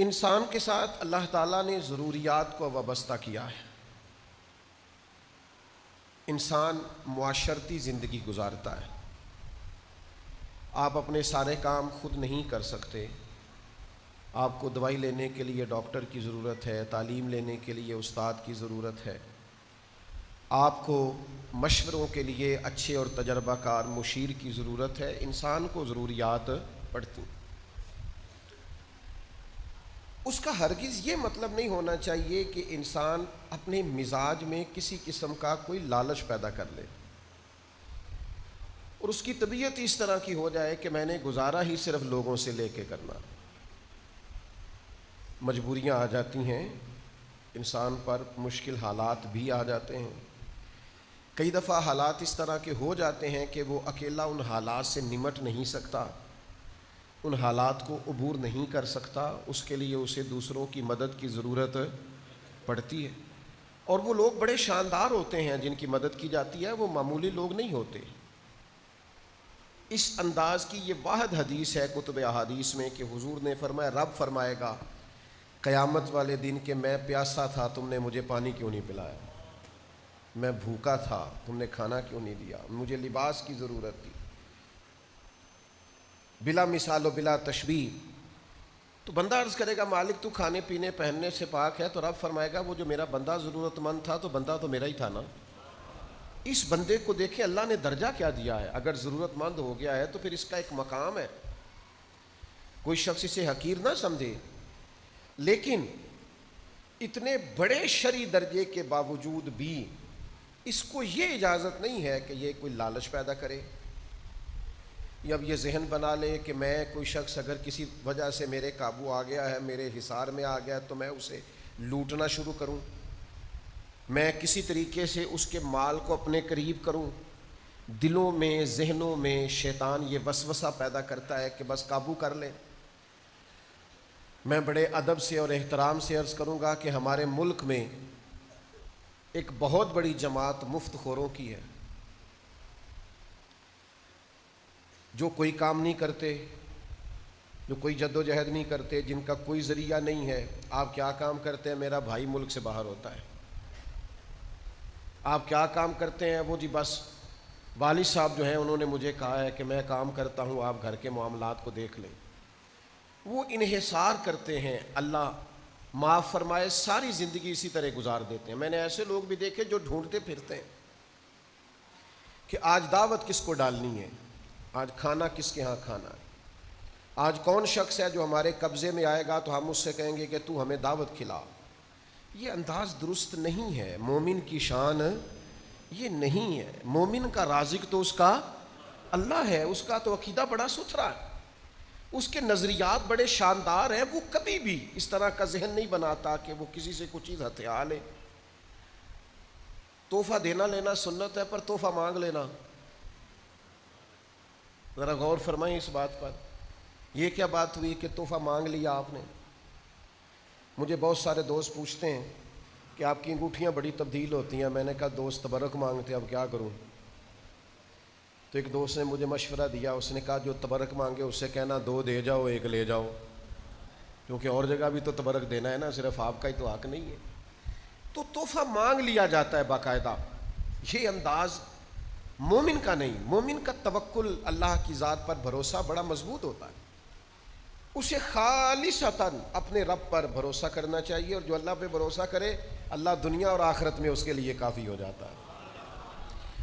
انسان کے ساتھ اللہ تعالیٰ نے ضروریات کو وابستہ کیا ہے۔ انسان معاشرتی زندگی گزارتا ہے۔ آپ اپنے سارے کام خود نہیں کر سکتے۔ آپ کو دوائی لینے کے لیے ڈاکٹر کی ضرورت ہے، تعلیم لینے کے لیے استاد کی ضرورت ہے، آپ کو مشوروں کے لیے اچھے اور تجربہ کار مشیر کی ضرورت ہے۔ انسان کو ضروریات پڑتی۔ اس کا ہرگز یہ مطلب نہیں ہونا چاہیے کہ انسان اپنے مزاج میں کسی قسم کا کوئی لالچ پیدا کر لے اور اس کی طبیعت اس طرح کی ہو جائے کہ میں نے گزارا ہی صرف لوگوں سے لے کے کرنا۔ مجبوریاں آ جاتی ہیں، انسان پر مشکل حالات بھی آ جاتے ہیں۔ کئی دفعہ حالات اس طرح کے ہو جاتے ہیں کہ وہ اکیلا ان حالات سے نمٹ نہیں سکتا، ان حالات کو عبور نہیں کر سکتا، اس کے لیے اسے دوسروں کی مدد کی ضرورت پڑتی ہے۔ اور وہ لوگ بڑے شاندار ہوتے ہیں جن کی مدد کی جاتی ہے، وہ معمولی لوگ نہیں ہوتے۔ اس انداز کی یہ واحد حدیث ہے کتب احادیث میں کہ حضور نے فرمایا، رب فرمائے گا قیامت والے دن کہ میں پیاسا تھا، تم نے مجھے پانی کیوں نہیں پلایا؟ میں بھوکا تھا، تم نے کھانا کیوں نہیں دیا؟ مجھے لباس کی ضرورت تھی۔ بلا مثال و بلا تشبیہ۔ تو بندہ عرض کرے گا مالک تو کھانے پینے پہننے سے پاک ہے، تو رب فرمائے گا وہ جو میرا بندہ ضرورت مند تھا تو بندہ تو میرا ہی تھا نا۔ اس بندے کو دیکھیں اللہ نے درجہ کیا دیا ہے۔ اگر ضرورت مند ہو گیا ہے تو پھر اس کا ایک مقام ہے، کوئی شخص اسے حقیر نہ سمجھے۔ لیکن اتنے بڑے شرعی درجے کے باوجود بھی اس کو یہ اجازت نہیں ہے کہ یہ کوئی لالچ پیدا کرے یا اب یہ ذہن بنا لے کہ میں کوئی شخص اگر کسی وجہ سے میرے قابو آ گیا ہے، میرے حصار میں آ گیا تو میں اسے لوٹنا شروع کروں، میں کسی طریقے سے اس کے مال کو اپنے قریب کروں۔ دلوں میں ذہنوں میں شیطان یہ وسوسہ پیدا کرتا ہے کہ بس قابو کر لے۔ میں بڑے ادب سے اور احترام سے عرض کروں گا کہ ہمارے ملک میں ایک بہت بڑی جماعت مفت خوروں کی ہے، جو کوئی کام نہیں کرتے، جو کوئی جد و جہد نہیں کرتے، جن کا کوئی ذریعہ نہیں ہے۔ آپ کیا کام کرتے ہیں؟ میرا بھائی ملک سے باہر ہوتا ہے۔ آپ کیا کام کرتے ہیں؟ وہ جی بس والد صاحب جو ہیں انہوں نے مجھے کہا ہے کہ میں کام کرتا ہوں، آپ گھر کے معاملات کو دیکھ لیں۔ وہ انحصار کرتے ہیں، اللہ معاف فرمائے، ساری زندگی اسی طرح گزار دیتے ہیں۔ میں نے ایسے لوگ بھی دیکھے جو ڈھونڈتے پھرتے ہیں کہ آج دعوت کس کو ڈالنی ہے، آج کھانا کس کے ہاں کھانا ہے، آج کون شخص ہے جو ہمارے قبضے میں آئے گا تو ہم اس سے کہیں گے کہ تو ہمیں دعوت کھلا۔ یہ انداز درست نہیں ہے۔ مومن کی شان یہ نہیں ہے۔ مومن کا رازق تو اس کا اللہ ہے، اس کا تو عقیدہ بڑا ستھرا ہے، اس کے نظریات بڑے شاندار ہیں۔ وہ کبھی بھی اس طرح کا ذہن نہیں بناتا کہ وہ کسی سے کچھ چیز ہتھیا لے۔ تحفہ دینا لینا سنت ہے، پر تحفہ مانگ لینا، ذرا غور فرمائیں اس بات پر۔ یہ کیا بات ہوئی کہ تحفہ مانگ لیا آپ نے؟ مجھے بہت سارے دوست پوچھتے ہیں کہ آپ کی انگوٹھیاں بڑی تبدیل ہوتی ہیں۔ میں نے کہا دوست تبرک مانگتے، اب کیا کروں؟ تو ایک دوست نے مجھے مشورہ دیا، اس نے کہا جو تبرک مانگے اس سے کہنا 2 دے جاؤ 1 لے جاؤ، کیونکہ اور جگہ بھی تو تبرک دینا ہے نا، صرف آپ کا ہی تو حق نہیں ہے۔ تو تحفہ مانگ لیا جاتا ہے باقاعدہ۔ یہ انداز مومن کا نہیں۔ مومن کا توکل، اللہ کی ذات پر بھروسہ بڑا مضبوط ہوتا ہے۔ اسے خالصتاً اپنے رب پر بھروسہ کرنا چاہیے، اور جو اللہ پہ بھروسہ کرے اللہ دنیا اور آخرت میں اس کے لیے کافی ہو جاتا ہے۔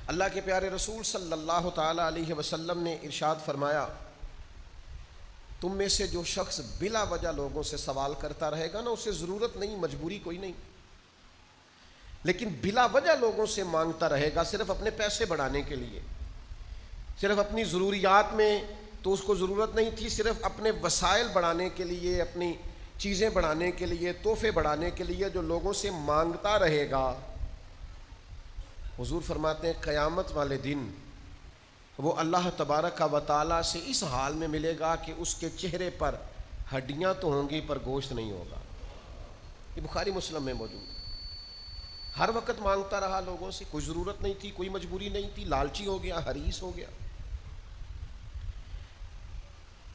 اللہ کے پیارے رسول صلی اللہ تعالیٰ علیہ وسلم نے ارشاد فرمایا، تم میں سے جو شخص بلا وجہ لوگوں سے سوال کرتا رہے گا نا، اسے ضرورت نہیں، مجبوری کوئی نہیں، لیکن بلا وجہ لوگوں سے مانگتا رہے گا صرف اپنے پیسے بڑھانے کے لیے، صرف اپنی ضروریات میں تو اس کو ضرورت نہیں تھی، صرف اپنے وسائل بڑھانے کے لیے، اپنی چیزیں بڑھانے کے لیے، تحفے بڑھانے کے لیے جو لوگوں سے مانگتا رہے گا، حضور فرماتے ہیں قیامت والے دن وہ اللہ تبارک و تعالیٰ سے اس حال میں ملے گا کہ اس کے چہرے پر ہڈیاں تو ہوں گی پر گوشت نہیں ہوگا۔ یہ بخاری مسلم میں موجود ہے۔ ہر وقت مانگتا رہا لوگوں سے، کوئی ضرورت نہیں تھی، کوئی مجبوری نہیں تھی، لالچی ہو گیا، حریص ہو گیا۔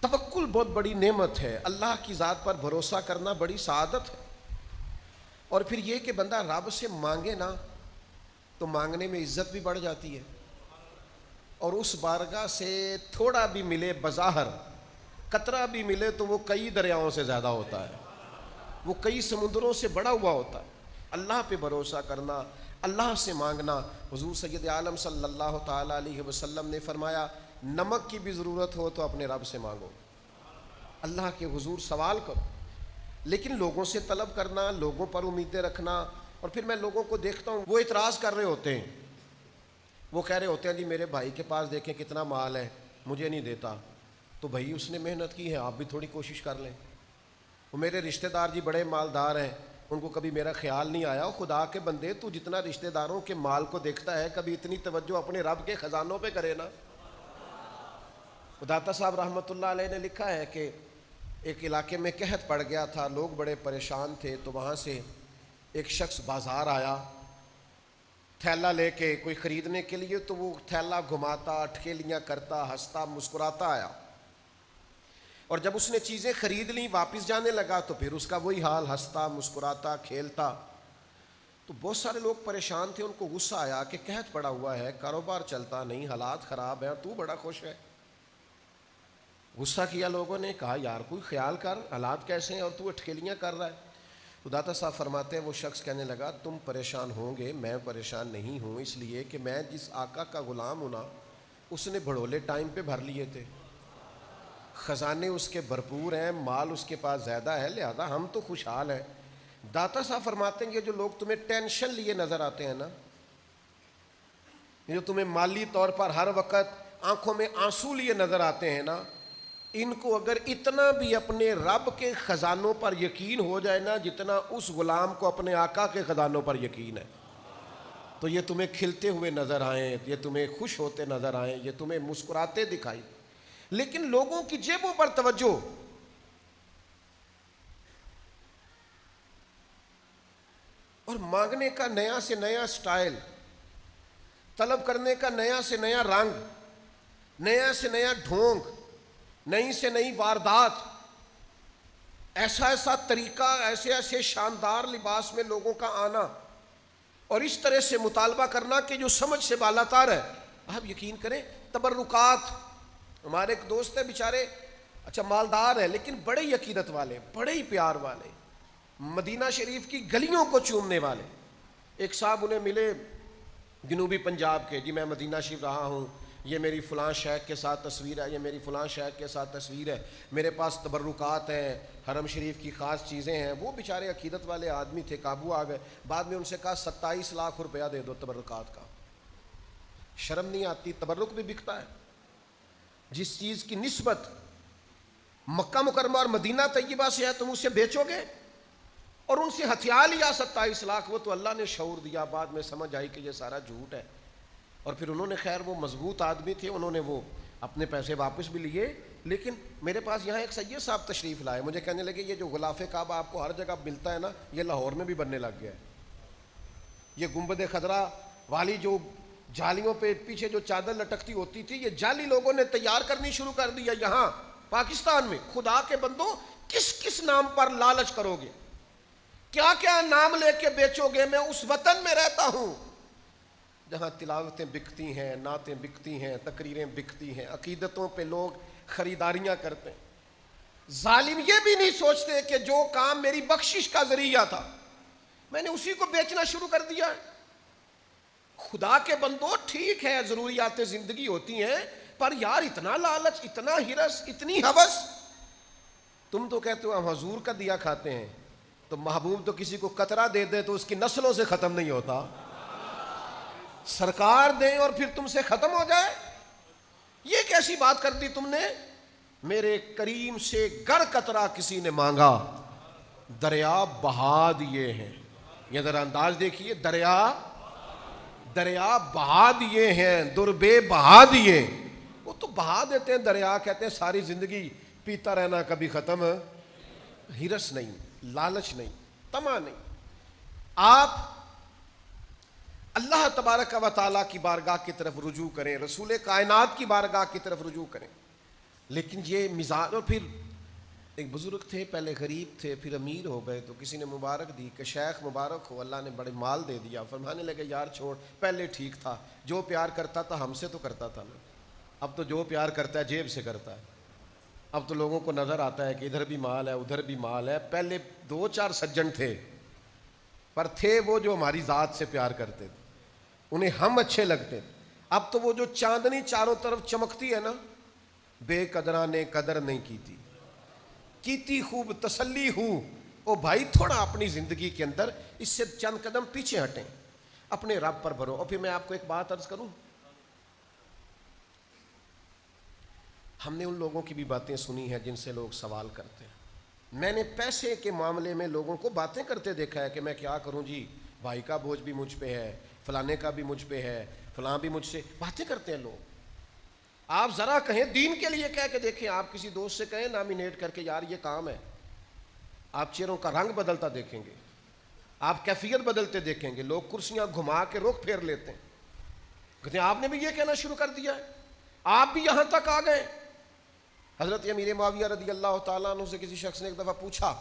توکل بہت بڑی نعمت ہے، اللہ کی ذات پر بھروسہ کرنا بڑی سعادت ہے۔ اور پھر یہ کہ بندہ رب سے مانگے نا تو مانگنے میں عزت بھی بڑھ جاتی ہے، اور اس بارگاہ سے تھوڑا بھی ملے بظاہر، قطرہ بھی ملے تو وہ کئی دریاؤں سے زیادہ ہوتا ہے، وہ کئی سمندروں سے بڑا ہوا ہوتا ہے۔ اللہ پہ بھروسہ کرنا، اللہ سے مانگنا۔ حضور سید عالم صلی اللہ تعالیٰ علیہ وسلم نے فرمایا نمک کی بھی ضرورت ہو تو اپنے رب سے مانگو، اللہ کے حضور سوال کرو۔ لیکن لوگوں سے طلب کرنا، لوگوں پر امیدیں رکھنا، اور پھر میں لوگوں کو دیکھتا ہوں وہ اعتراض کر رہے ہوتے ہیں، وہ کہہ رہے ہوتے ہیں جی میرے بھائی کے پاس دیکھیں کتنا مال ہے، مجھے نہیں دیتا۔ تو بھائی اس نے محنت کی ہے، آپ بھی تھوڑی کوشش کر لیں۔ وہ میرے رشتہ دار جی بڑے مالدار ہیں، ان کو کبھی میرا خیال نہیں آیا۔ خدا کے بندے تو جتنا رشتہ داروں کے مال کو دیکھتا ہے، کبھی اتنی توجہ اپنے رب کے خزانوں پہ کرے نا۔ داتا صاحب رحمۃ اللہ علیہ نے لکھا ہے کہ ایک علاقے میں قحط پڑ گیا تھا، لوگ بڑے پریشان تھے، تو وہاں سے ایک شخص بازار آیا تھیلا لے کے کوئی خریدنے کے لیے، تو وہ تھیلا گھماتا، اٹکیلیاں کرتا، ہنستا مسکراتا آیا، اور جب اس نے چیزیں خرید لیں واپس جانے لگا تو پھر اس کا وہی حال، ہنستا مسکراتا کھیلتا۔ تو بہت سارے لوگ پریشان تھے، ان کو غصہ آیا کہ قحط پڑا ہوا ہے، کاروبار چلتا نہیں، حالات خراب ہیں، اور تو بڑا خوش ہے۔ غصہ کیا لوگوں نے، کہا یار کوئی خیال کر، حالات کیسے ہیں اور تو اٹکیلیاں کر رہا ہے۔ تو داتا صاحب فرماتے ہیں وہ شخص کہنے لگا تم پریشان ہوں گے، میں پریشان نہیں ہوں، اس لیے کہ میں جس آقا کا غلام ہوں نا، اس نے بھڑولے ٹائم پہ بھر لیے تھے، خزانے اس کے بھرپور ہیں، مال اس کے پاس زیادہ ہے، لہذا ہم تو خوشحال ہیں۔ داتا صاحب فرماتے ہیں یہ جو لوگ تمہیں ٹینشن لیے نظر آتے ہیں نا، جو تمہیں مالی طور پر ہر وقت آنکھوں میں آنسو لیے نظر آتے ہیں نا، ان کو اگر اتنا بھی اپنے رب کے خزانوں پر یقین ہو جائے نا جتنا اس غلام کو اپنے آقا کے خزانوں پر یقین ہے، تو یہ تمہیں کھلتے ہوئے نظر آئیں، یہ تمہیں خوش ہوتے نظر آئیں، یہ تمہیں مسکراتے دکھائی۔ لیکن لوگوں کی جیبوں پر توجہ، اور مانگنے کا نیا سے نیا سٹائل، طلب کرنے کا نیا سے نیا رنگ، نیا سے نیا ڈھونگ، نئی سے نئی واردات، ایسا ایسا طریقہ، ایسے ایسے شاندار لباس میں لوگوں کا آنا، اور اس طرح سے مطالبہ کرنا کہ جو سمجھ سے بالا تر ہے۔ آپ یقین کریں تبرکات، ہمارے ایک دوست ہے بیچارے، اچھا مالدار ہے لیکن بڑے یقینت والے، بڑے ہی پیار والے، مدینہ شریف کی گلیوں کو چومنے والے۔ ایک صاحب انہیں ملے جنوبی پنجاب کے، جی میں مدینہ شریف رہا ہوں، یہ میری فلاں شیخ کے ساتھ تصویر ہے، یہ میری فلاں شیخ کے ساتھ تصویر ہے، میرے پاس تبرکات ہیں، حرم شریف کی خاص چیزیں ہیں۔ وہ بیچارے عقیدت والے آدمی تھے، قابو آ گئے۔ بعد میں ان سے کہا 27 لاکھ روپیہ دے دو تبرکات کا۔ شرم نہیں آتی؟ تبرک بھی بکتا ہے، جس چیز کی نسبت مکہ مکرمہ اور مدینہ طیبہ سے ہے تم اسے بیچو گے، اور ان سے ہتھیار لیا 27 لاکھ۔ وہ تو اللہ نے شعور دیا، بعد میں سمجھ آئی کہ یہ سارا جھوٹ ہے، اور پھر انہوں نے، خیر وہ مضبوط آدمی تھے، انہوں نے وہ اپنے پیسے واپس بھی لیے۔ لیکن میرے پاس یہاں ایک سید صاحب تشریف لائے، مجھے کہنے لگے یہ جو غلاف کعبہ آپ کو ہر جگہ ملتا ہے نا، یہ لاہور میں بھی بننے لگ گیا ہے۔ یہ گنبد خضرا والی جو جالیوں پہ پیچھے جو چادر لٹکتی ہوتی تھی، یہ جالی لوگوں نے تیار کرنی شروع کر دیا یہاں پاکستان میں۔ خدا کے بندو، کس کس نام پر لالچ کرو گے؟ کیا کیا نام لے کے بیچو گے؟ میں اس وطن میں رہتا ہوں جہاں تلاوتیں بکتی ہیں، نعتیں بکتی ہیں، تقریریں بکتی ہیں، عقیدتوں پہ لوگ خریداریاں کرتے ہیں۔ ظالم یہ بھی نہیں سوچتے کہ جو کام میری بخشش کا ذریعہ تھا میں نے اسی کو بیچنا شروع کر دیا ہے۔ خدا کے بندو، ٹھیک ہے ضروریات زندگی ہوتی ہیں، پر یار اتنا لالچ، اتنا ہرس، اتنی ہوس۔ تم تو کہتے ہو ہم حضور کا دیا کھاتے ہیں، تو محبوب تو کسی کو قطرہ دے دے تو اس کی نسلوں سے ختم نہیں ہوتا، سرکار دیں اور پھر تم سے ختم ہو جائے؟ یہ کیسی بات کر دی تم نے؟ میرے کریم سے گر قطرہ کسی نے مانگا، دریا بہا دیے ہیں۔ یہ ذرا انداز دیکھیے، دریا بہا دیے ہیں، دربے بہا دیے۔ وہ تو بہا دیتے ہیں دریا، کہتے ہیں ساری زندگی پیتا رہنا کبھی ختم۔ ہرس نہیں، لالچ نہیں، طمع نہیں۔ آپ اللہ تبارک و تعالیٰ کی بارگاہ کی طرف رجوع کریں، رسول کائنات کی بارگاہ کی طرف رجوع کریں، لیکن یہ مزاج. اور پھر ایک بزرگ تھے، پہلے غریب تھے پھر امیر ہو گئے، تو کسی نے مبارک دی کہ شیخ مبارک ہو، اللہ نے بڑے مال دے دیا. فرمانے لگے یار چھوڑ، پہلے ٹھیک تھا، جو پیار کرتا تھا ہم سے تو کرتا تھا نا، اب تو جو پیار کرتا ہے جیب سے کرتا ہے. اب تو لوگوں کو نظر آتا ہے کہ ادھر بھی مال ہے ادھر بھی مال ہے. پہلے 2-4 سجن تھے، پر تھے وہ جو ہماری ذات سے پیار کرتے تھے، انہیں ہم اچھے لگتے تھے. اب تو وہ جو چاندنی چاروں طرف چمکتی ہے نا، بے قدرہ نے قدر نہیں کیتی خوب تسلی ہوں. او بھائی تھوڑا اپنی زندگی کے اندر اس سے چند قدم پیچھے ہٹیں، اپنے رب پر بھرو. اور پھر میں آپ کو ایک بات عرض کروں، ہم نے ان لوگوں کی بھی باتیں سنی ہیں جن سے لوگ سوال کرتے ہیں. میں نے پیسے کے معاملے میں لوگوں کو باتیں کرتے دیکھا ہے کہ میں کیا کروں جی، بھائی کا بوجھ بھی مجھ پہ ہے، فلانے کا بھی مجھ پہ ہے، فلاں بھی مجھ سے. باتیں کرتے ہیں لوگ. آپ ذرا کہیں دین کے لیے کہہ کے دیکھیں، آپ کسی دوست سے کہیں نامینیٹ کر کے یار یہ کام ہے، آپ چہروں کا رنگ بدلتا دیکھیں گے، آپ کیفیت بدلتے دیکھیں گے. لوگ کرسیاں گھما کے رخ پھیر لیتے ہیں، کہتے ہیں آپ نے بھی یہ کہنا شروع کر دیا ہے، آپ بھی یہاں تک آ گئے. حضرت امیر معاویہ رضی اللہ تعالیٰ عنہ سے کسی شخص نے ایک دفعہ پوچھا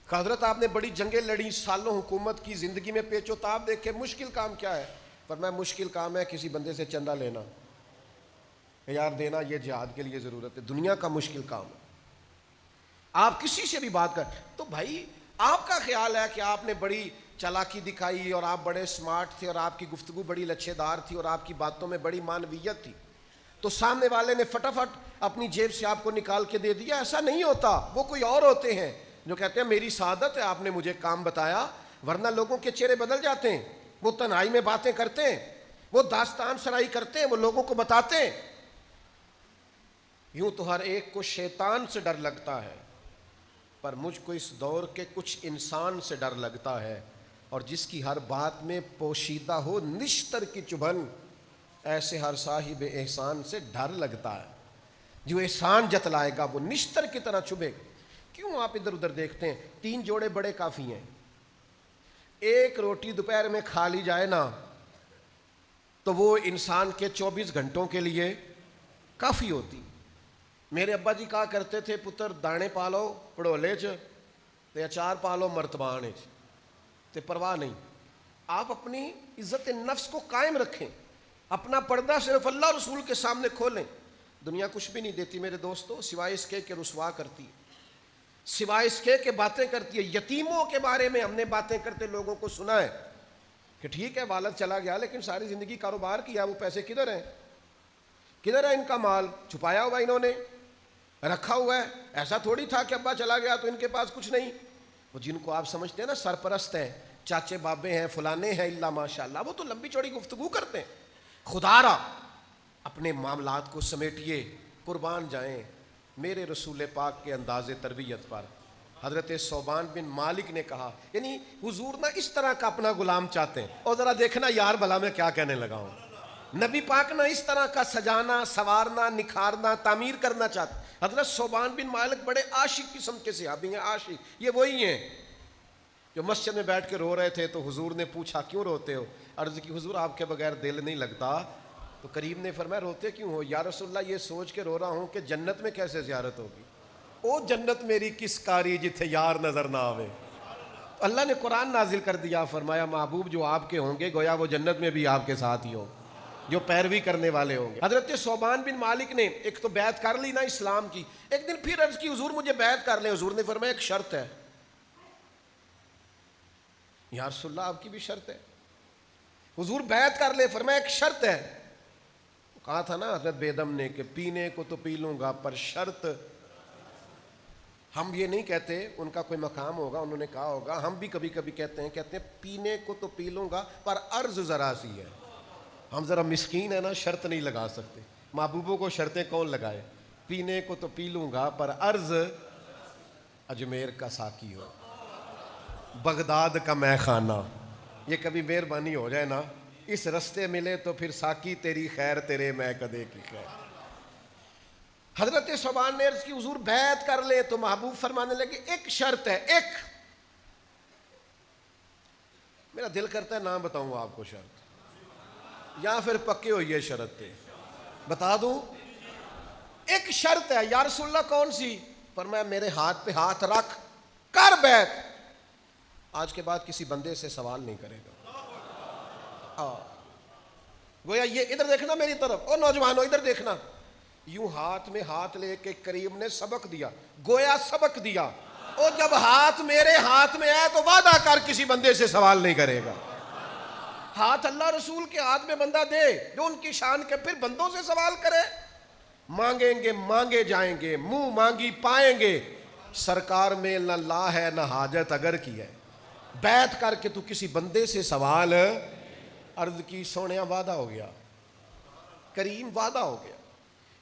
کہ حضرت آپ نے بڑی جنگیں لڑی، سالوں حکومت کی، زندگی میں پیچ و تاب دیکھے، مشکل کام کیا ہے؟ فرمایا مشکل کام ہے کسی بندے سے چندہ لینا، یار دینا، یہ جہاد کے لیے ضرورت ہے. دنیا کا مشکل کام ہے. آپ کسی سے بھی بات کر، تو بھائی آپ کا خیال ہے کہ آپ نے بڑی چالاکی دکھائی اور آپ بڑے سمارٹ تھے اور آپ کی گفتگو بڑی لچھے دار تھی اور آپ کی باتوں میں بڑی معنویت تھی، تو سامنے والے نے فٹافٹ اپنی جیب سے آپ کو نکال کے دے دیا؟ ایسا نہیں ہوتا. وہ کوئی اور ہوتے ہیں جو کہتے ہیں میری سعادت ہے آپ نے مجھے کام بتایا، ورنہ لوگوں کے چہرے بدل جاتے ہیں. وہ تنہائی میں باتیں کرتے ہیں، وہ داستان سرائی کرتے ہیں، وہ لوگوں کو بتاتے ہیں. یوں تو ہر ایک کو شیطان سے ڈر لگتا ہے، پر مجھ کو اس دور کے کچھ انسان سے ڈر لگتا ہے، اور جس کی ہر بات میں پوشیدہ ہو نشتر کی چبھن، ایسے ہر صاحب احسان سے ڈر لگتا ہے. جو احسان جتلائے گا وہ نشتر کی طرح چبھے گا. کیوں آپ ادھر ادھر دیکھتے ہیں؟ 3 جوڑے بڑے کافی ہیں. ایک روٹی دوپہر میں کھا لی جائے نا تو وہ انسان کے 24 گھنٹوں کے لیے کافی ہوتی. میرے ابا جی کہا کرتے تھے پتر دانے پالو پڑولے چ تے اچار پالو مرتبانے چ تے پرواہ نہیں. آپ اپنی عزت نفس کو قائم رکھیں، اپنا پردہ صرف اللہ رسول کے سامنے کھولیں. دنیا کچھ بھی نہیں دیتی میرے دوستو، سوائے اس کے کہ رسوا کرتی ہے، سوائے اس کے کہ باتیں کرتی ہے. یتیموں کے بارے میں ہم نے باتیں کرتے لوگوں کو سنا ہے کہ ٹھیک ہے والد چلا گیا لیکن ساری زندگی کاروبار کیا، وہ پیسے کدھر ہیں؟ کدھر ہے ان کا مال؟ چھپایا ہوا انہوں نے، رکھا ہوا ہے. ایسا تھوڑی تھا کہ ابا چلا گیا تو ان کے پاس کچھ نہیں. وہ جن کو آپ سمجھتے ہیں نا سرپرست ہیں، چاچے بابے ہیں، فلانے ہیں، اللہ ماشاء اللہ، وہ تو لمبی چوڑی گفتگو کرتے ہیں. خدا را اپنے معاملات کو سمیٹیے، قربان جائیں میرے رسول پاک کے انداز تربیت پر. حضرت صوبان بن مالک نے کہا، یعنی حضور نہ اس طرح کا اپنا غلام چاہتے ہیں. اور ذرا دیکھنا یار بھلا میں کیا کہنے لگا ہوں، نبی پاک نہ اس طرح کا سجانا، سوارنا، نکھارنا، تعمیر کرنا چاہتے. حضرت صوبان بن مالک بڑے عاشق قسم کے صحابی ہیں. عاشق یہ وہی ہیں جو مسجد میں بیٹھ کے رو رہے تھے تو حضور نے پوچھا کیوں روتے ہو؟ عرض کی حضور آپ کے بغیر دل نہیں لگتا. تو کریم نے فرمایا روتے کیوں ہو؟ یا رسول اللہ یہ سوچ کے رو رہا ہوں کہ جنت میں کیسے زیارت ہوگی. او جنت میری کس کاری جتھے یار نظر نہ آوے. اللہ نے قرآن نازل کر دیا، فرمایا محبوب جو آپ کے ہوں گے گویا وہ جنت میں بھی آپ کے ساتھ ہی ہو، جو پیروی کرنے والے ہوں گے. حضرت صوبان بن مالک نے ایک تو بیعت کر لی نا اسلام کی، ایک دن پھر عرض کی حضور مجھے بیعت کر لیں. حضور نے فرمایا ایک شرط ہے. یا رسول اللہ آپ کی بھی شرط ہے؟ حضور بیعت کر لے، فرمایا ایک شرط ہے. کہا تھا نا حضرت بیدم نے کہ پینے کو تو پی لوں گا پر شرط. ہم یہ نہیں کہتے، ان کا کوئی مقام ہوگا انہوں نے کہا ہوگا، ہم بھی کبھی کبھی کہتے ہیں پینے کو تو پی لوں گا پر عرض ذرا سی ہے. ہم ذرا مسکین ہے نا، شرط نہیں لگا سکتے. محبوبوں کو شرطیں کون لگائے؟ پینے کو تو پی لوں گا پر عرض اجمیر کا ساقی ہو، بغداد کا مے خانہ. یہ کبھی مہربانی ہو جائے نا، اس رستے ملے تو پھر ساقی تیری خیر تیرے میں کدے کی خیر. حضرت صوبان نے عرض کی حضور بیعت کر لے. تو محبوب فرمانے لگے ایک شرط ہے. ایک، میرا دل کرتا ہے نہ بتاؤں آپ کو شرط، یا پھر پکے ہوئیے شرط پہ بتا دوں. ایک شرط ہے. یا رسول اللہ کون سی؟ فرمایا میرے ہاتھ پہ ہاتھ رکھ کر بیعت. آج کے بعد کسی بندے سے سوال نہیں کرے گا. گویا یہ ادھر دیکھنا میری طرف، او نوجوانوں ادھر دیکھنا. یوں ہاتھ میں ہاتھ لے کے کریم نے سبق دیا، گویا سبق دیا. اور جب ہاتھ میرے ہاتھ میں ہے تو وعدہ کر کسی بندے سے سوال نہیں کرے گا. ہاتھ اللہ رسول کے ہاتھ میں بندہ دے جو ان کی شان کے، پھر بندوں سے سوال کرے. مانگیں گے مانگے جائیں گے، منہ مانگی پائیں گے. سرکار میں نہ لا ہے نہ حاجت اگر کی ہے. بیعت کر کے تو کسی بندے سے سوال. عرض کی سونیا وعدہ ہو گیا، کریم وعدہ ہو گیا.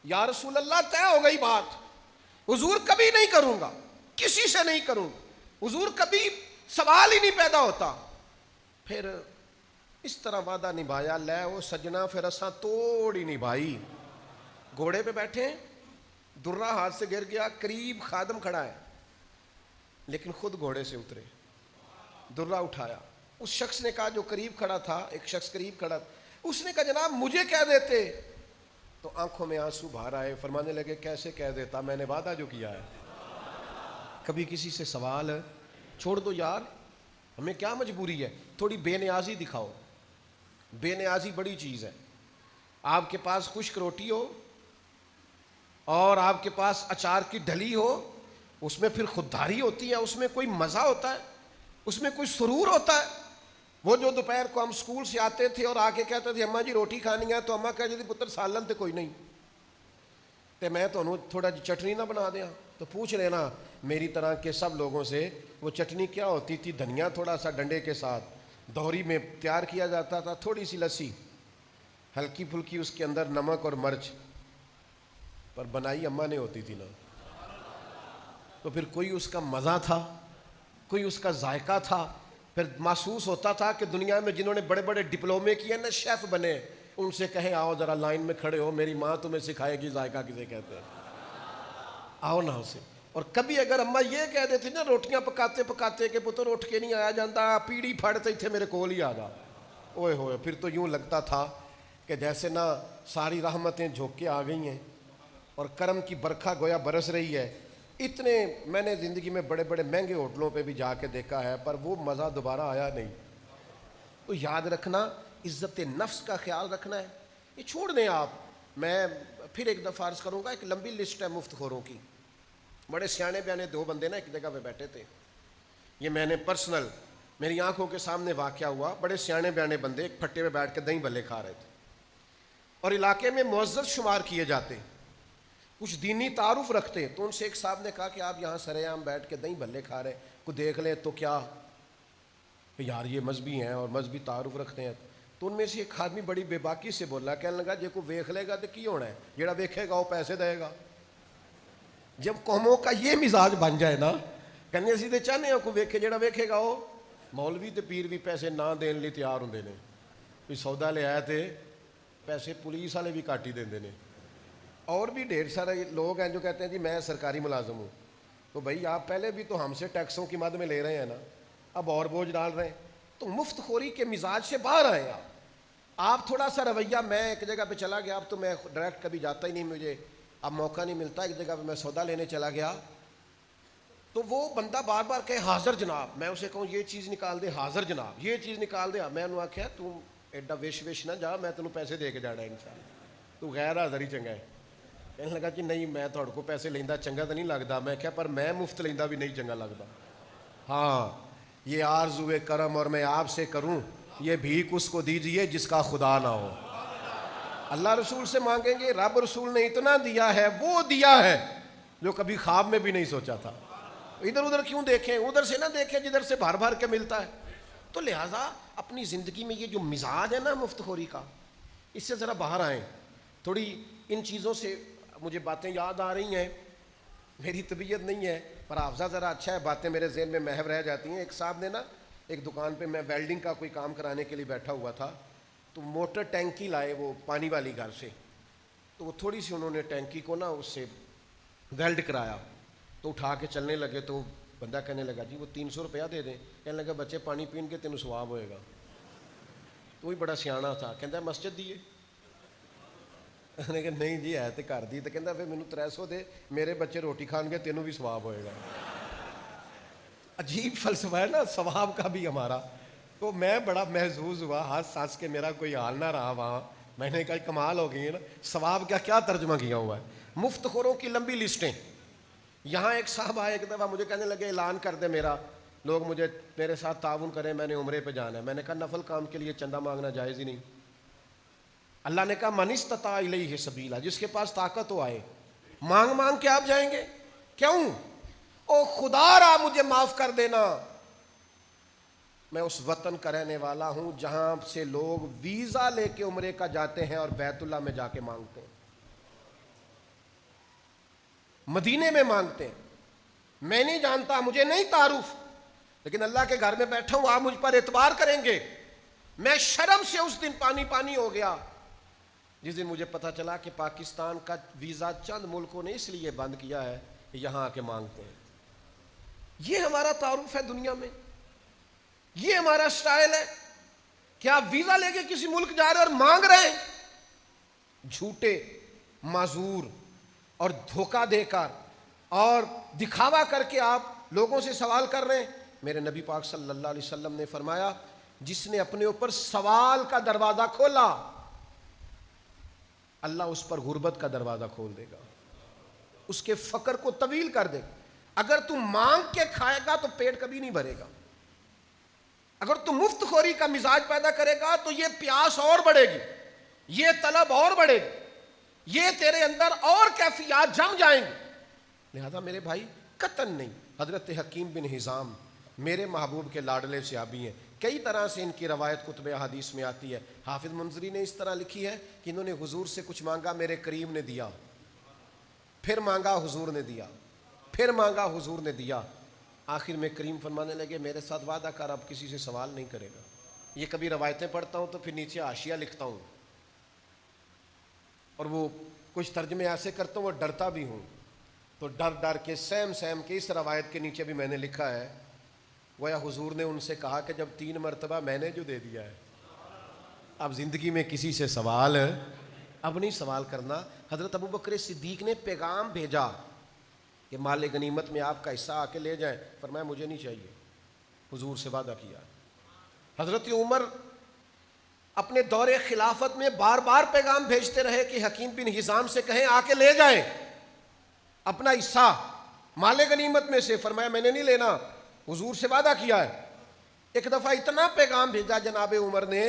یا رسول اللہ طے ہو گئی بات، حضور کبھی نہیں کروں گا، کسی سے نہیں کروں گا. حضور کبھی سوال ہی نہیں پیدا ہوتا. پھر اس طرح وعدہ نبھایا. لے وہ سجنا پھر اساں توڑ ہی نبھائی. گھوڑے پہ بیٹھے، درہ ہاتھ سے گر گیا، قریب خادم کھڑا ہے لیکن خود گھوڑے سے اترے، درہ اٹھایا. اس شخص نے کہا جو قریب کھڑا تھا، ایک شخص قریب کھڑا تھا، اس نے کہا جناب مجھے کہہ دیتے. تو آنکھوں میں آنسو باہر آئے. فرمانے لگے کیسے کہہ دیتا، میں نے وعدہ جو کیا ہے. کبھی کسی سے سوال چھوڑ دو یار، ہمیں کیا مجبوری ہے. تھوڑی بے نیازی دکھاؤ. بے نیازی بڑی چیز ہے. آپ کے پاس خشک روٹی ہو اور آپ کے پاس اچار کی ڈھلی ہو، اس میں پھر خودداری ہوتی ہے، اس میں کوئی مزہ ہوتا ہے، اس میں کوئی سرور ہوتا ہے. وہ جو دوپہر کو ہم سکول سے آتے تھے اور آ کے کہتے تھے اماں جی روٹی کھانی ہے، تو اماں کہتی تھی پتر سالن تے کوئی نہیں تے میں تو تھوڑا جی چٹنی نہ بنا دیا. تو پوچھ لینا میری طرح کے سب لوگوں سے، وہ چٹنی کیا ہوتی تھی؟ دھنیا تھوڑا سا ڈنڈے کے ساتھ دوہری میں تیار کیا جاتا تھا، تھوڑی سی لسی، ہلکی پھلکی اس کے اندر نمک اور مرچ، پر بنائی اماں نے ہوتی تھی نا. تو پھر کوئی اس کا مزہ تھا، کوئی اس کا ذائقہ تھا. پھر محسوس ہوتا تھا کہ دنیا میں جنہوں نے بڑے بڑے ڈپلومے کیے نا، شیف بنے، ان سے کہیں آؤ ذرا لائن میں کھڑے ہو، میری ماں تمہیں سکھائے گی ذائقہ کسے کہتے ہیں، آؤ نہ اسے. اور کبھی اگر اماں یہ کہہ دیتی نا روٹیاں پکاتے پکاتے کہ پتر اٹھ کے نہیں آیا جاتا، پیڑھی پھاڑتے تھے میرے کول ہی آ جا، اوئے ہوئے، پھر تو یوں لگتا تھا کہ جیسے نا ساری رحمتیں جھوک کے آ گئی ہیں اور کرم کی برکھا گویا برس رہی ہے. اتنے میں نے زندگی میں بڑے بڑے مہنگے ہوٹلوں پہ بھی جا کے دیکھا ہے، پر وہ مزہ دوبارہ آیا نہیں. تو یاد رکھنا، عزت نفس کا خیال رکھنا ہے. یہ چھوڑ دیں آپ. میں پھر ایک دفعہ عرض کروں گا، ایک لمبی لسٹ ہے مفت خوروں کی. بڑے سیانے بیانے دو بندے نا ایک جگہ پہ بیٹھے تھے. یہ میں نے پرسنل میری آنکھوں کے سامنے واقعہ ہوا. بڑے سیانے بیانے بندے ایک پھٹے پہ بیٹھ کے دہی بھلے کھا رہے تھے اور علاقے میں معزز شمار کیے جاتے، کچھ دینی تعارف رکھتے. تو ان سے ایک صاحب نے کہا کہ آپ یہاں سرے عام بیٹھ کے دہی بھلے کھا رہے، کو دیکھ لیں تو کیا کہ یار یہ مذہبی ہیں اور مذہبی تعارف رکھتے ہیں. تو ان میں سے ایک آدمی بڑی بے باکی سے بولا، کہنے لگا جے کو ویکھ لے گا تو کی ہونا ہے، جیڑا ویکھے گا وہ پیسے دے گا. جب قوموں کا یہ مزاج بن جائے نا، کہنے اسی تے چاہنے ہیں کو ویکھے، جیڑا ویکھے گا وہ. مولوی تے پیر بھی پیسے نہ دین لی تیار ہوندے نے. کوئی سودا لے آئے تے پیسے پولیس والے بھی کاٹ ہی دیندے نے. اور بھی ڈھیر سارے لوگ ہیں جو کہتے ہیں جی میں سرکاری ملازم ہوں. تو بھائی آپ پہلے بھی تو ہم سے ٹیکسوں کی مد میں لے رہے ہیں نا، اب اور بوجھ ڈال رہے ہیں. تو مفت خوری کے مزاج سے باہر آئے آپ تھوڑا سا رویہ. میں ایک جگہ پہ چلا گیا، اب تو میں ڈائریکٹ کبھی جاتا ہی نہیں، مجھے اب موقع نہیں ملتا. ایک جگہ پہ میں سودا لینے چلا گیا تو وہ بندہ بار بار کہے حاضر جناب. میں اسے کہوں یہ چیز نکال دے، حاضر جناب یہ چیز نکال دے. میں انہوں آخیا تو ایڈا وش وش نہ جا، میں تینوں پیسے دے کے جانا ہے انشاءاللہ، تو غیر حاضر ہی چنگا ہے. کہنے لگا کہ نہیں میں تھوڑے کو پیسے لینا چنگا تو نہیں لگتا. میں کہا پر میں مفت لینا بھی نہیں چنگا لگتا. ہاں یہ آرزوئے کرم اور میں آپ سے کروں، یہ بھیک اس کو دیجئے جس کا خدا نہ ہو. اللہ رسول سے مانگیں گے، رب رسول نے اتنا دیا ہے، وہ دیا ہے جو کبھی خواب میں بھی نہیں سوچا تھا. ادھر ادھر کیوں دیکھیں، ادھر سے نہ دیکھیں جدھر سے بھر بھر کے ملتا ہے. تو لہٰذا اپنی زندگی میں یہ جو مزاج ہے نا مفت خوری کا، اس سے ذرا باہر آئیں. تھوڑی ان چیزوں سے مجھے باتیں یاد آ رہی ہیں. میری طبیعت نہیں ہے پر حافظہ ذرا اچھا ہے، باتیں میرے ذہن میں محو رہ جاتی ہیں. ایک صاحب نے نا ایک دکان پہ، میں ویلڈنگ کا کوئی کام کرانے کے لیے بیٹھا ہوا تھا، تو موٹر ٹینکی لائے وہ پانی والی گھر سے. تو وہ تھوڑی سی انہوں نے ٹینکی کو نا اس سے ویلڈ کرایا، تو اٹھا کے چلنے لگے. تو بندہ کہنے لگا جی وہ 300 روپیہ دے دیں. کہنے لگا بچے پانی پین کے تینوں ثواب ہوئے گا. تو وہی بڑا سیانا تھا، کہتا ہے مسجد دیے. میں نے کہا نہیں جی ہے تو گھر دی. تو کہندا پھر مینوں 300 دے, میرے بچے روٹی کھان گے, تینوں بھی ثواب ہوئے گا. عجیب فلسفہ ہے نا ثواب کا بھی ہمارا. تو میں بڑا محظوظ ہوا, ہنس ہنس کے میرا کوئی حال نہ رہا وہاں. میں نے کہا کمال ہو گئی ہے نا, ثواب کا کیا ترجمہ کیا ہوا ہے, مفت خوروں کی لمبی لسٹیں. یہاں ایک صاحب آئے ایک دفعہ, مجھے کہنے لگے اعلان کر دے میرا, لوگ مجھے میرے ساتھ تعاون کریں, میں نے عمرے پہ جانا ہے. میں نے کہا نفل کام کے لیے چندہ مانگنا جائز ہی نہیں. اللہ نے کہا من استطاع الیہ سبیلا, جس کے پاس طاقت ہو آئے. مانگ مانگ کے آپ جائیں گے کیوں؟ او خدا را مجھے معاف کر دینا, میں اس وطن کا رہنے والا ہوں جہاں سے لوگ ویزا لے کے عمرے کا جاتے ہیں اور بیت اللہ میں جا کے مانگتے ہیں, مدینے میں مانگتے ہیں. میں نہیں جانتا, مجھے نہیں تعارف, لیکن اللہ کے گھر میں بیٹھا ہوں, آپ مجھ پر اعتبار کریں گے. میں شرم سے اس دن پانی پانی ہو گیا جس دن مجھے پتا چلا کہ پاکستان کا ویزا چند ملکوں نے اس لیے بند کیا ہے کہ یہاں آ کے مانگتے ہیں. یہ ہمارا تعارف ہے دنیا میں, یہ ہمارا سٹائل ہے کہ آپ ویزا لے کے کسی ملک جا رہے ہیں اور مانگ رہے ہیں. جھوٹے معذور اور دھوکہ دے کر اور دکھاوا کر کے آپ لوگوں سے سوال کر رہے ہیں. میرے نبی پاک صلی اللہ علیہ وسلم نے فرمایا جس نے اپنے اوپر سوال کا دروازہ کھولا, اللہ اس پر غربت کا دروازہ کھول دے گا, اس کے فقر کو طویل کر دے گا. اگر تم مانگ کے کھائے گا تو پیٹ کبھی نہیں بھرے گا. اگر تم مفت خوری کا مزاج پیدا کرے گا تو یہ پیاس اور بڑھے گی, یہ طلب اور بڑھے گی, یہ تیرے اندر اور کیفیات جم جائیں گی. لہذا میرے بھائی قطعاً نہیں. حضرت حکیم بن حزام میرے محبوب کے لاڈلے صحابی ہیں, کئی طرح سے ان کی روایت کتب احادیث میں آتی ہے. حافظ منذری نے اس طرح لکھی ہے کہ انہوں نے حضور سے کچھ مانگا, میرے کریم نے دیا, پھر مانگا حضور نے دیا, پھر مانگا حضور نے دیا. آخر میں کریم فرمانے لگے میرے ساتھ وعدہ کر اب کسی سے سوال نہیں کرے گا. یہ کبھی روایتیں پڑھتا ہوں تو پھر نیچے حاشیہ لکھتا ہوں, اور وہ کچھ ترجمے ایسے کرتا ہوں وہ ڈرتا بھی ہوں, تو ڈر ڈر کے سیم کے اس روایت کے نیچے بھی میں نے لکھا ہے گویا حضور نے ان سے کہا کہ جب 3 مرتبہ میں نے جو دے دیا ہے اب زندگی میں کسی سے سوال اب نہیں سوال کرنا. حضرت ابو بکر صدیق نے پیغام بھیجا کہ مال غنیمت میں آپ کا حصہ آ کے لے جائیں, فرمایا مجھے نہیں چاہیے, حضور سے وعدہ کیا. حضرت عمر اپنے دور خلافت میں بار بار پیغام بھیجتے رہے کہ حکیم بن حزام سے کہیں آ کے لے جائیں اپنا حصہ مال غنیمت میں سے, فرمایا میں نے نہیں لینا, حضور سے وعدہ کیا ہے. ایک دفعہ اتنا پیغام بھیجا جناب عمر نے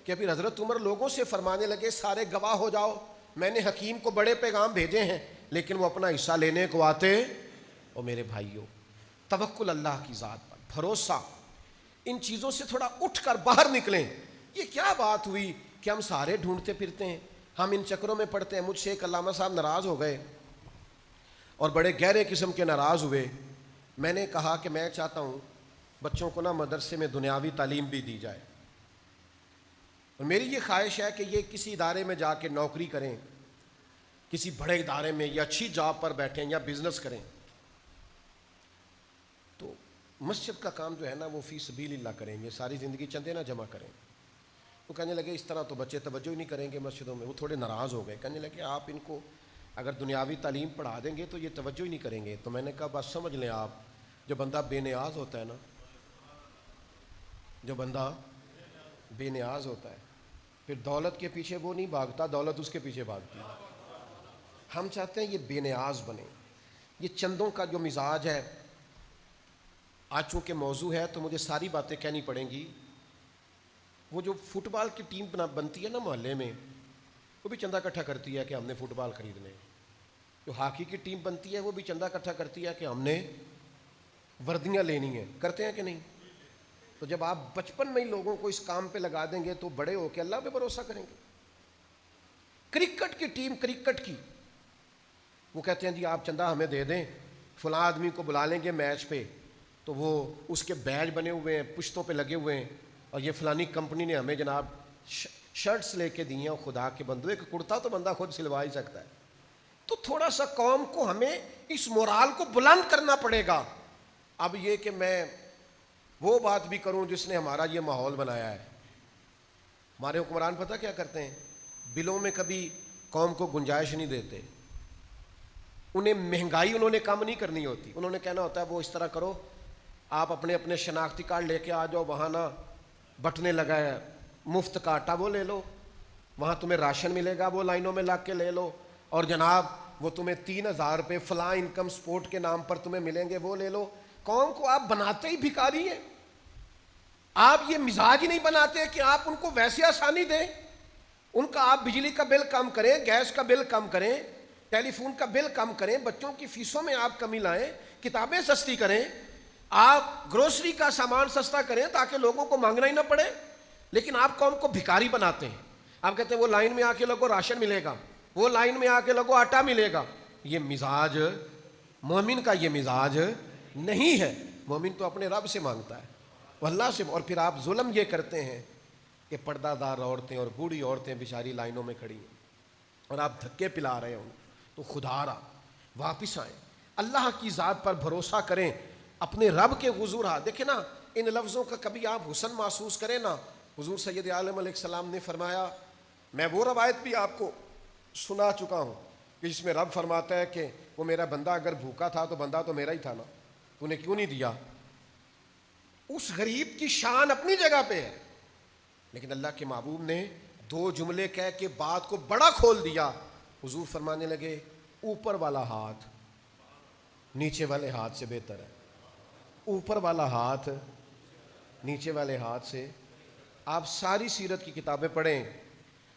کہ پھر حضرت عمر لوگوں سے فرمانے لگے سارے گواہ ہو جاؤ, میں نے حکیم کو بڑے پیغام بھیجے ہیں لیکن وہ اپنا حصہ لینے کو آتے. اور میرے بھائیوں توکل اللہ کی ذات پر, بھروسہ, ان چیزوں سے تھوڑا اٹھ کر باہر نکلیں. یہ کیا بات ہوئی کہ ہم سارے ڈھونڈتے پھرتے ہیں, ہم ان چکروں میں پڑتے ہیں. مجھ سے ایک علامہ صاحب ناراض ہو گئے اور بڑے گہرے قسم کے ناراض ہوئے. میں نے کہا کہ میں چاہتا ہوں بچوں کو نا مدرسے میں دنیاوی تعلیم بھی دی جائے, اور میری یہ خواہش ہے کہ یہ کسی ادارے میں جا کے نوکری کریں, کسی بڑے ادارے میں یا اچھی جاب پر بیٹھیں یا بزنس کریں. تو مسجد کا کام جو ہے نا وہ فی سبیل اللہ کریں گے, ساری زندگی چندے نہ جمع کریں. تو کہنے لگے اس طرح تو بچے توجہ ہی نہیں کریں گے مسجدوں میں. وہ تھوڑے ناراض ہو گئے, کہنے لگے آپ ان کو اگر دنیاوی تعلیم پڑھا دیں گے تو یہ توجہ ہی نہیں کریں گے. تو میں نے کہا بس سمجھ لیں آپ, جو بندہ بے نیاز ہوتا ہے نا, جو بندہ بے نیاز ہوتا ہے پھر دولت کے پیچھے وہ نہیں بھاگتا, دولت اس کے پیچھے بھاگتی ہے. ہم چاہتے ہیں یہ بے نیاز بنے. یہ چندوں کا جو مزاج ہے, آج چونکہ موضوع ہے تو مجھے ساری باتیں کہنی پڑیں گی. وہ جو فٹ بال کی ٹیم بنتی ہے نا محلے میں, وہ بھی چندہ اکٹھا کرتی ہے کہ ہم نے فٹ بال خریدنے. جو ہاکی کی ٹیم بنتی ہے وہ بھی چندہ اکٹھا کرتی ہے کہ ہم نے وردیاں لینی ہیں. کرتے ہیں کہ نہیں؟ تو جب آپ بچپن میں ہی لوگوں کو اس کام پہ لگا دیں گے تو بڑے ہو کے اللہ پہ بھروسہ کریں گے. کرکٹ کی ٹیم, کرکٹ کی, وہ کہتے ہیں جی آپ چندہ ہمیں دے دیں, فلاں آدمی کو بلا لیں گے میچ پہ, تو وہ اس کے بیج بنے ہوئے ہیں, پشتوں پہ لگے ہوئے ہیں, اور یہ فلانی کمپنی نے ہمیں جناب شرٹس لے کے دی ہیں. خدا کے بندو, ایک کرتا تو بندہ خود سلوا ہی سکتا ہے. تو تھوڑا سا قوم کو ہمیں اس مورال کو بلند کرنا پڑے گا. اب یہ کہ میں وہ بات بھی کروں جس نے ہمارا یہ ماحول بنایا ہے. ہمارے حکمران پتہ کیا کرتے ہیں, بلوں میں کبھی قوم کو گنجائش نہیں دیتے. انہیں مہنگائی انہوں نے کم نہیں کرنی ہوتی. انہوں نے کہنا ہوتا ہے وہ اس طرح کرو, آپ اپنے اپنے شناختی کارڈ لے کے آ جاؤ, وہاں نا بٹنے لگا ہے, مفت کا آٹا وہ لے لو, وہاں تمہیں راشن ملے گا, وہ لائنوں میں لگ کے لے لو, اور جناب وہ تمہیں 3,000 روپے فلاں انکم سپورٹ کے نام پر تمہیں ملیں گے, وہ لے لو. قوم کو آپ بناتے ہی بھکاری ہیں. آپ یہ مزاج ہی نہیں بناتے کہ آپ ان کو ویسے آسانی دیں. ان کا آپ بجلی کا بل کم کریں, گیس کا بل کم کریں, ٹیلی فون کا بل کم کریں, بچوں کی فیسوں میں آپ کمی لائیں, کتابیں سستی کریں, آپ گروسری کا سامان سستا کریں تاکہ لوگوں کو مانگنا ہی نہ پڑے. لیکن آپ قوم کو بھکاری بناتے ہیں. آپ کہتے ہیں وہ لائن میں آ کے لوگوں راشن ملے گا, وہ لائن میں آ کے لوگوں آٹا ملے گا. یہ مزاج مومن کا یہ مزاج نہیں ہے. مومن تو اپنے رب سے مانگتا ہے, وہ اللہ سے. اور پھر آپ ظلم یہ کرتے ہیں کہ پردہ دار عورتیں اور بوڑھی عورتیں بیچاری لائنوں میں کھڑی ہیں اور آپ دھکے پلا رہے ہوں. تو خدا را واپس آئیں, اللہ کی ذات پر بھروسہ کریں, اپنے رب کے حضور ہاتھ دیکھیں نا. ان لفظوں کا کبھی آپ حسن محسوس کریں نا. حضور سید عالم علیہ السلام نے فرمایا, میں وہ روایت بھی آپ کو سنا چکا ہوں کہ جس میں رب فرماتا ہے کہ وہ میرا بندہ اگر بھوکا تھا تو بندہ تو میرا ہی تھا نا, تو نے کیوں نہیں دیا. اس غریب کی شان اپنی جگہ پہ ہے, لیکن اللہ کے محبوب نے 2 جملے کہہ کے بات کو بڑا کھول دیا. حضور فرمانے لگے اوپر والا ہاتھ نیچے والے ہاتھ سے بہتر ہے. اوپر والا ہاتھ نیچے والے ہاتھ سے. آپ ساری سیرت کی کتابیں پڑھیں,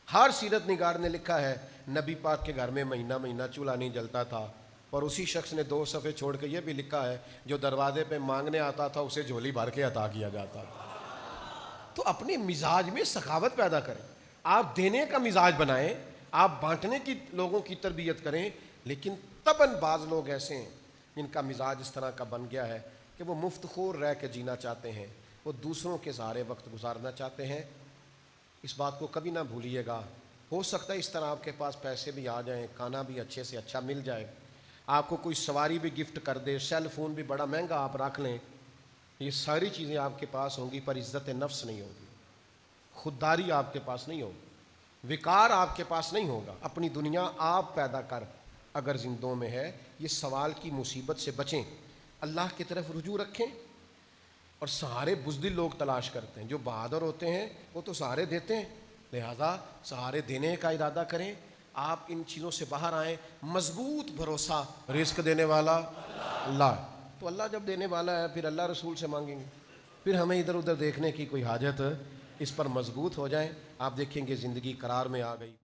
ہر سیرت نگار نے لکھا ہے نبی پاک کے گھر میں مہینہ مہینہ چولہا نہیں جلتا تھا, اور اسی شخص نے 2 صفحے چھوڑ کے یہ بھی لکھا ہے جو دروازے پہ مانگنے آتا تھا اسے جھولی بھر کے عطا کیا جاتا تھا. تو اپنے مزاج میں سخاوت پیدا کریں, آپ دینے کا مزاج بنائیں, آپ بانٹنے کی لوگوں کی تربیت کریں. لیکن طبعاً بعض لوگ ایسے ہیں جن کا مزاج اس طرح کا بن گیا ہے کہ وہ مفت خور رہ کے جینا چاہتے ہیں, وہ دوسروں کے سہارے وقت گزارنا چاہتے ہیں. اس بات کو کبھی نہ بھولیے گا. ہو سکتا ہے اس طرح آپ کے پاس پیسے بھی آ جائیں, کھانا بھی اچھے سے اچھا مل جائے, آپ کو کوئی سواری بھی گفٹ کر دے, سیل فون بھی بڑا مہنگا آپ رکھ لیں, یہ ساری چیزیں آپ کے پاس ہوں گی, پر عزت نفس نہیں ہوگی, خودداری آپ کے پاس نہیں ہوگی, وقار آپ کے پاس نہیں ہوگا. اپنی دنیا آپ پیدا کر اگر زندوں میں ہے, یہ سوال کی مصیبت سے بچیں, اللہ کی طرف رجوع رکھیں. اور سہارے بزدل لوگ تلاش کرتے ہیں, جو بہادر ہوتے ہیں وہ تو سہارے دیتے ہیں, لہذا سہارے دینے کا ارادہ کریں. آپ ان چیزوں سے باہر آئیں. مضبوط بھروسہ رزق دینے والا اللہ. تو اللہ جب دینے والا ہے پھر اللہ رسول سے مانگیں گے, پھر ہمیں ادھر ادھر دیکھنے کی کوئی حاجت, اس پر مضبوط ہو جائیں. آپ دیکھیں گے زندگی قرار میں آ گئی.